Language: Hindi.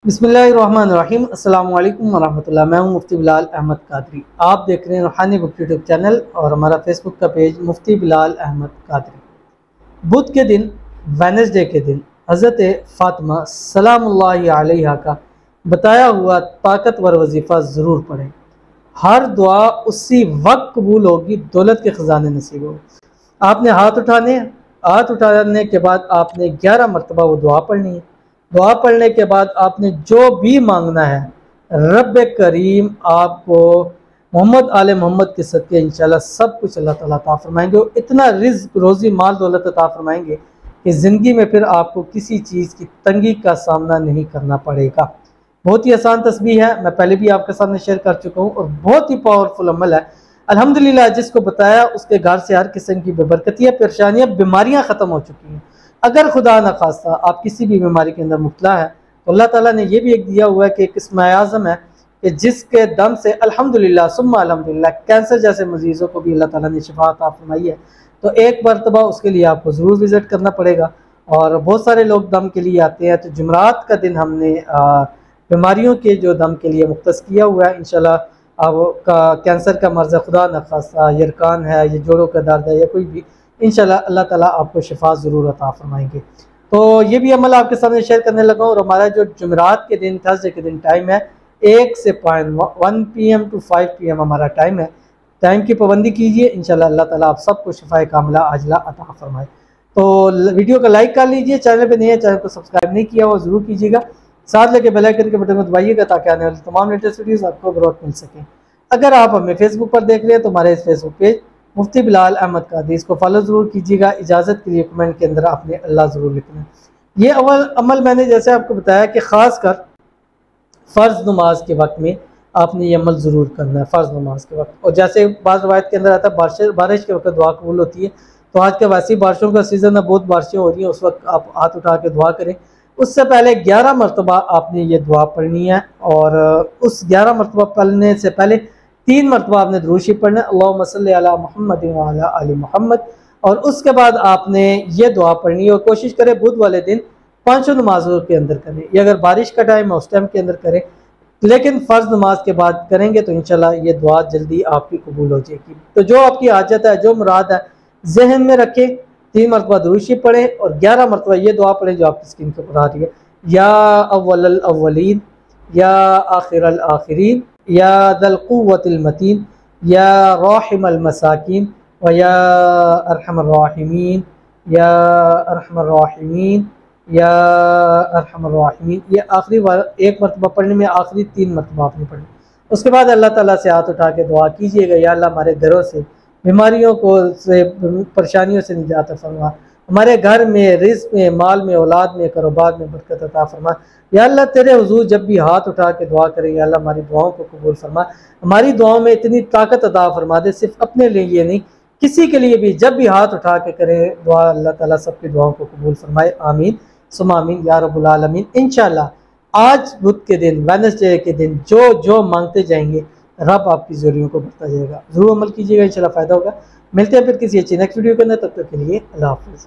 बिस्मिल्लाहिर्रहमानिर्रहीम। अस्सलाम वालेकुम वरहमतुल्लाह। मैं हूं मुफ्ती बिलाल अहमद कादरी। आप देख रहे हैं रूहानी बुक यूट्यूब चैनल और हमारा फेसबुक का पेज मुफ्ती बिलाल अहमद कादरी। बुध के दिन, वेडनेसडे के दिन, हज़रत फ़ातिमा सलामुल्लाहि अलैहा का बताया हुआ ताकतवर वजीफ़ा ज़रूर पढ़ें। हर दुआ उसी वक्त कबूल होगी, दौलत के ख़जाने नसीब होगी। आपने हाथ उठाने के बाद आपने 11 मरतबा वो दुआ पढ़नी है। दुआ पढ़ने के बाद आपने जो भी मांगना है, रब करीम आपको मोहम्मद आले मोहम्मद के सदके इंशाल्लाह सब कुछ अल्लाह ताला अता फरमाएंगे। और इतना रिज़्क़, रोज़ी, माल दौलत अता फरमाएंगे कि ज़िंदगी में फिर आपको किसी चीज़ की तंगी का सामना नहीं करना पड़ेगा। बहुत ही आसान तस्बीह है, मैं पहले भी आपके सामने शेयर कर चुका हूँ और बहुत ही पावरफुल अमल है। अल्हम्दुलिल्लाह, जिसको बताया उसके घर से हर किस्म की बेबरकतियाँ, परेशानियाँ, बीमारियाँ ख़त्म हो चुकी हैं। अगर खुदा न खास्ता आप किसी भी बीमारी के अंदर मुब्तला है तो अल्लाह ताला ने यह भी एक दिया हुआ है कि एक इस्म आज़म है कि जिसके दम से अल्हम्दुलिल्लाह सुम्मा अल्हम्दुलिल्लाह कैंसर जैसे मरीज़ों को भी अल्लाह ताला ने शिफा अता फरमाई है। तो एक मरतबा उसके लिए आपको ज़रूर विज़िट करना पड़ेगा। और बहुत सारे लोग दम के लिए आते हैं, तो जुमरात का दिन हमने बीमारियों के जो दम के लिए मुख्तस किया हुआ है। इंशाल्लाह आपका कैंसर का मर्ज़ खुदा न खास्ता, यरकान है, ये जोड़ों का दर्द है या कोई भी, इंशाल्लाह अल्लाह ताला आपको शिफा ज़रूर अता फरमाएंगे। तो ये भी अमल आपके सामने शेयर करने लगा हूँ। और हमारा जो जुमेरात के दिन, थर्सडे के दिन टाइम है 1 से 1 PM to 5 PM हमारा टाइम है। टाइम की पाबंदी कीजिए, इंशाल्लाह अल्लाह ताला आप सबको शिफाए कामिला आजिला अता फरमाए। तो वीडियो को लाइक कर लीजिए, चैनल पर नहीं है, चैनल को सब्सक्राइब नहीं किया वो ज़रूर कीजिएगा, साथ लगे बेल आइकन के बटन को दबाइएगा ताकि आने वाली तमाम लेटेस्ट वीडियोज़ आपको बर मिल सकें। अगर आप हमें फेसबुक पर देख रहे हैं तो हमारे इस फेसबुक पेज मुफ्ती बिलाल अहमद कादरी, इसको फॉलो ज़रूर कीजिएगा। इजाज़त के लिए कमेंट के अंदर आपने अल्लाह ज़रूर लिखना है। ये अमल मैंने जैसे आपको बताया कि ख़ास कर फ़र्ज़ नमाज के वक्त में आपने ये अमल ज़रूर करना है, फ़र्ज़ नमाज के वक्त। और जैसे बाज़ रवायत के अंदर आता है बारिश के वक्त दुआ कबूल होती है, तो आज के वैसी बारिशों का सीज़न है, बहुत बारिशें हो रही हैं, उस वक्त आप हाथ उठा के दुआ करें। उससे पहले 11 मरतबा आपने ये दुआ पढ़नी है। और उस 11 मरतबा पढ़ने से पहले 3 मरतबा आपने दुरूद शरीफ पढ़ना है, अल्लाहुम्मा सल्ली अला मुहम्मद व अला आलि मुहम्मद। और उसके बाद आपने ये दुआ पढ़नी है। और कोशिश करें बुध वाले दिन 5 नमाजों के अंदर करें, या अगर बारिश का टाइम है उस टाइम के अंदर करें, लेकिन फ़र्ज़ नमाज के बाद करेंगे तो इंशाल्लाह ये दुआ जल्दी आपकी कबूल हो जाएगी। तो जो आपकी हाजत है, जो मुराद है, जहन में रखें, 3 मरतबा दुरूद शरीफ पढ़ें और 11 मरतबा ये दुआ पढ़ें जो आपकी स्क्रीन पर पढ़ा रही है, या अव्वल अव्वलीन, या आखिर आखिरीन, या दल कुव्वतिल मतीन, या राहिमल मसाकीन, व या अरहमर राहिमीन, या अरहमर राहिमीन, या अरहमर राहिमीन। ये आखिरी एक मरतबा पढ़ने में आखिरी 3 मरतबा आपने पढ़नी। उसके बाद अल्लाह ताला से हाथ उठा के दुआ कीजिएगा, या अल्लाह हमारे घरों से बीमारियों को से परेशानियों से निजात फरमा, हमारे घर में, रिज़्क़ में, माल में, औलाद में, कारोबार में बरकत अता फरमा। या अल्लाह तेरे हुजूर जब भी हाथ उठा के दुआ करें, या अल्लाह हमारी दुआओं को कबूल फरमा, हमारी दुआओं में इतनी ताकत अता फरमा दे, सिर्फ अपने लिए ये नहीं, किसी के लिए भी जब भी हाथ उठा के करें दुआ, अल्लाह ताला सबकी दुआओं को कबूल फरमाए। आमीन सुम्मा आमीन या रब्बुल आलमीन। इंशाल्लाह आज बुध के दिन, वेडनेसडे के दिन जो जो मांगते जाएंगे रब आपकी ज़रूरियों को बढ़ता जाएगा। ज़रूर अमल कीजिएगा, इंशाल्लाह फ़ायदा होगा। मिलते हैं फिर किसी अच्छी नेक्स्ट वीडियो के अंदर, तब तक के लिए अल्लाह हाफ़िज़।